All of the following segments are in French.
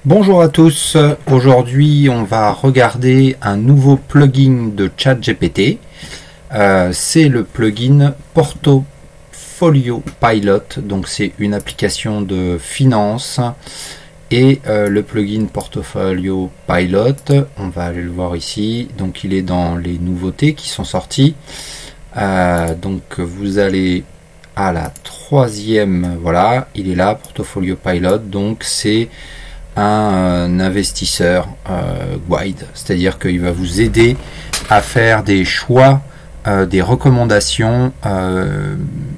Bonjour à tous, aujourd'hui on va regarder un nouveau plugin de ChatGPT. C'est le plugin Portfolio Pilot, donc c'est une application de finance et le plugin Portfolio Pilot, on va aller le voir ici, donc il est dans les nouveautés qui sont sorties. Donc vous allez à la troisième, voilà, il est là, Portfolio Pilot, donc c'est un investisseur guide, c'est-à-dire qu'il va vous aider à faire des choix, des recommandations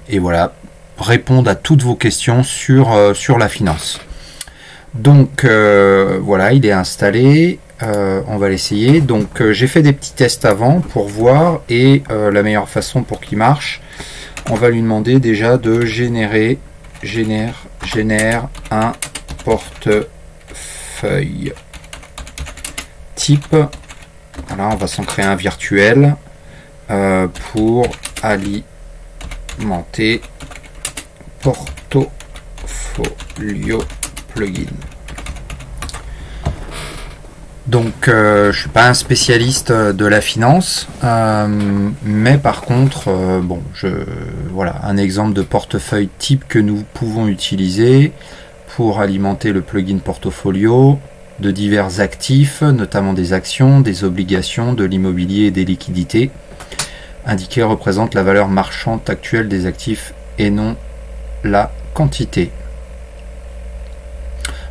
et voilà, répondre à toutes vos questions sur la finance. Donc voilà, il est installé, on va l'essayer. Donc j'ai fait des petits tests avant pour voir et la meilleure façon pour qu'il marche, on va lui demander déjà de génère un portefeuille type. Voilà, on va s'en créer un virtuel pour alimenter Portfolio plugin. Donc je suis pas un spécialiste de la finance, mais par contre voilà un exemple de portefeuille type que nous pouvons utiliser pour alimenter le plugin Portfolio de divers actifs, notamment des actions, des obligations, de l'immobilier et des liquidités. Indiqué représente la valeur marchande actuelle des actifs et non la quantité.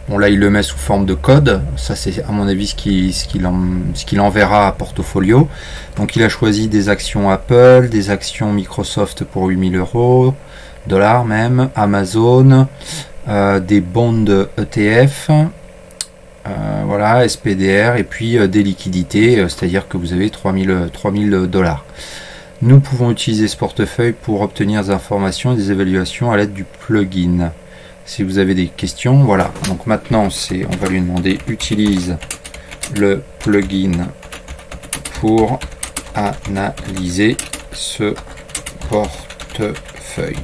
Bon, là il le met sous forme de code, ça c'est à mon avis ce qu'il enverra à Portfolio. Donc il a choisi des actions Apple, des actions Microsoft pour 8000 €, dollars même, Amazon, des bonds ETF, voilà, SPDR, et puis des liquidités, c'est-à-dire que vous avez 3000 $. Nous pouvons utiliser ce portefeuille pour obtenir des informations et des évaluations à l'aide du plugin. Si vous avez des questions, voilà. Donc maintenant, on va lui demander utilise le plugin pour analyser ce portefeuille.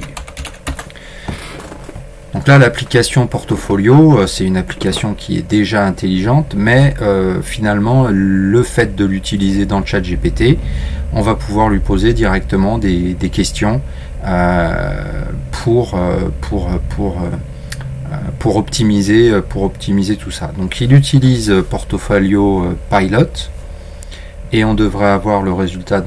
Donc là, l'application Portfolio, c'est une application qui est déjà intelligente, mais finalement, le fait de l'utiliser dans le chat GPT, on va pouvoir lui poser directement des questions pour optimiser tout ça. Donc il utilise Portfolio Pilot et on devrait avoir le résultat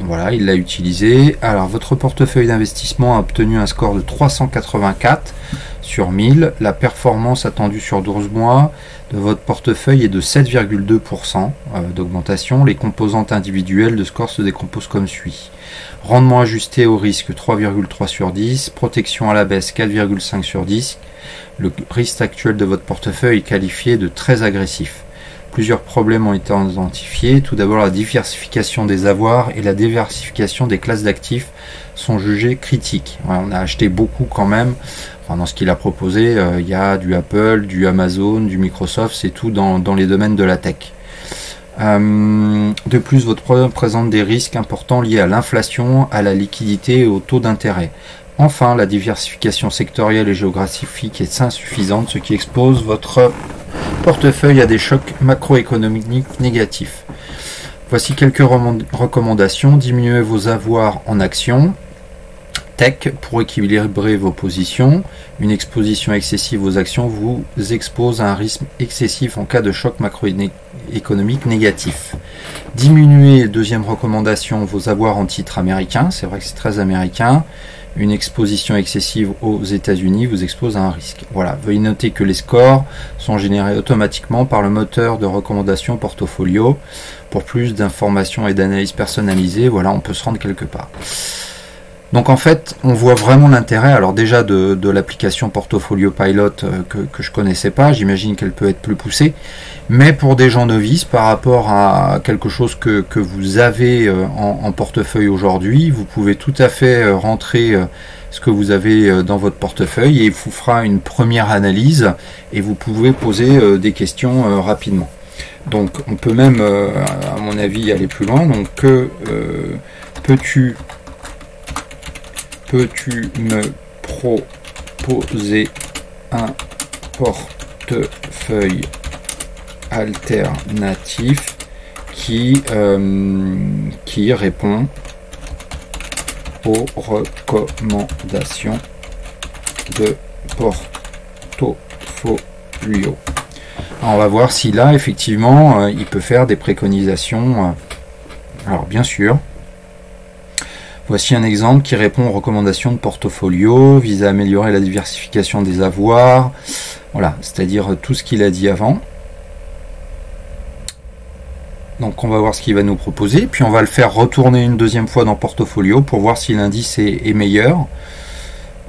voilà, il l'a utilisé. Alors votre portefeuille d'investissement a obtenu un score de 384 sur 1000. La performance attendue sur 12 mois de votre portefeuille est de 7,2% d'augmentation. Les composantes individuelles de score se décomposent comme suit. Rendement ajusté au risque 3,3 sur 10, protection à la baisse 4,5 sur 10. Le risque actuel de votre portefeuille est qualifié de très agressif. Plusieurs problèmes ont été identifiés. Tout d'abord, la diversification des avoirs et la diversification des classes d'actifs sont jugées critiques. Ouais, on a acheté beaucoup quand même. Enfin, dans ce qu'il a proposé, il y a du Apple, du Amazon, du Microsoft, c'est tout dans les domaines de la tech. De plus, votre produit présente des risques importants liés à l'inflation, à la liquidité et au taux d'intérêt. Enfin, la diversification sectorielle et géographique est insuffisante, ce qui expose votre portefeuille à des chocs macroéconomiques négatifs. Voici quelques recommandations. Diminuez vos avoirs en actions. Tech pour équilibrer vos positions. Une exposition excessive aux actions vous expose à un risque excessif en cas de choc macroéconomique négatif. Diminuez, deuxième recommandation, vos avoirs en titres américains. C'est vrai que c'est très américain. Une exposition excessive aux États-Unis vous expose à un risque. Voilà, veuillez noter que les scores sont générés automatiquement par le moteur de recommandation Portfolio. Pour plus d'informations et d'analyses personnalisées, voilà, on peut se rendre quelque part. Donc en fait, on voit vraiment l'intérêt, alors déjà de l'application Portfolio Pilot que je connaissais pas, j'imagine qu'elle peut être plus poussée, mais pour des gens novices, par rapport à quelque chose que vous avez en portefeuille aujourd'hui, vous pouvez tout à fait rentrer ce que vous avez dans votre portefeuille et il vous fera une première analyse et vous pouvez poser des questions rapidement. Donc on peut même, à mon avis, aller plus loin. Donc peux-tu me proposer un portefeuille alternatif qui répond aux recommandations de portfolio. Alors, on va voir si là, effectivement, il peut faire des préconisations. Alors, bien sûr, voici un exemple qui répond aux recommandations de portfolio, vise à améliorer la diversification des avoirs. Voilà, c'est-à-dire tout ce qu'il a dit avant. Donc on va voir ce qu'il va nous proposer, puis on va le faire retourner une deuxième fois dans portfolio pour voir si l'indice est meilleur.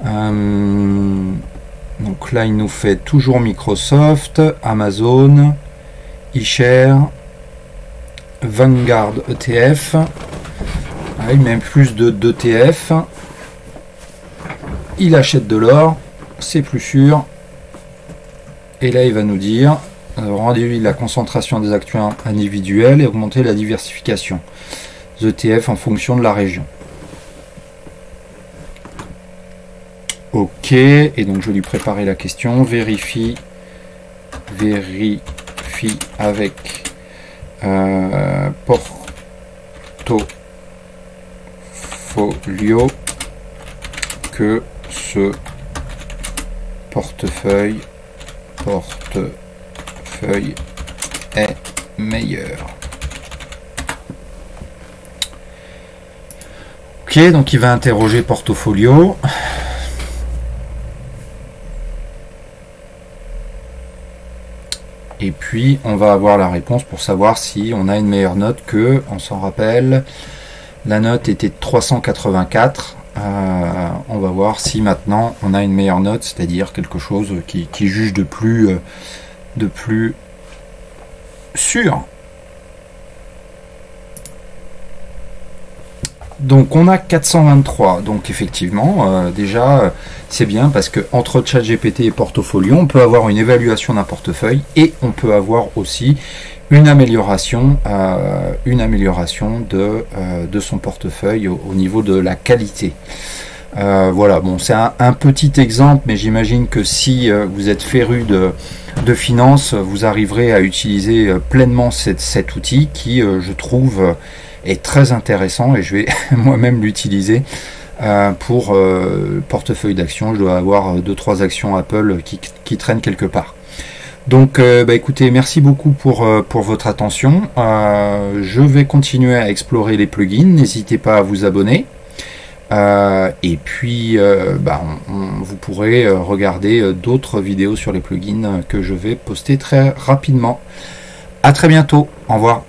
Donc là il nous fait toujours Microsoft, Amazon, iShares, Vanguard ETF. Ah, il met plus d'ETF. Il achète de l'or, c'est plus sûr. Et là il va nous dire réduire la concentration des actions individuelles et augmenter la diversification des ETF en fonction de la région. Ok, et donc je vais lui préparer la question. Vérifie avec portfolio que ce portefeuille est meilleur. Ok, donc il va interroger portfolio. Et puis on va avoir la réponse pour savoir si on a une meilleure note que, on s'en rappelle, la note était de 384. On va voir si maintenant on a une meilleure note, c'est-à-dire quelque chose qui juge de plus sûr. Donc on a 423, donc effectivement déjà c'est bien parce que entre ChatGPT et portfolio on peut avoir une évaluation d'un portefeuille et on peut avoir aussi une amélioration de son portefeuille au niveau de la qualité. Voilà, bon c'est un petit exemple, mais j'imagine que si vous êtes féru de finance, vous arriverez à utiliser pleinement cet outil qui je trouve est très intéressant, et je vais moi-même l'utiliser pour portefeuille d'actions. Je dois avoir 2-3 actions Apple qui traînent quelque part. Donc écoutez, merci beaucoup pour votre attention. Je vais continuer à explorer les plugins, n'hésitez pas à vous abonner. Et puis vous pourrez regarder d'autres vidéos sur les plugins que je vais poster très rapidement. À très bientôt, au revoir.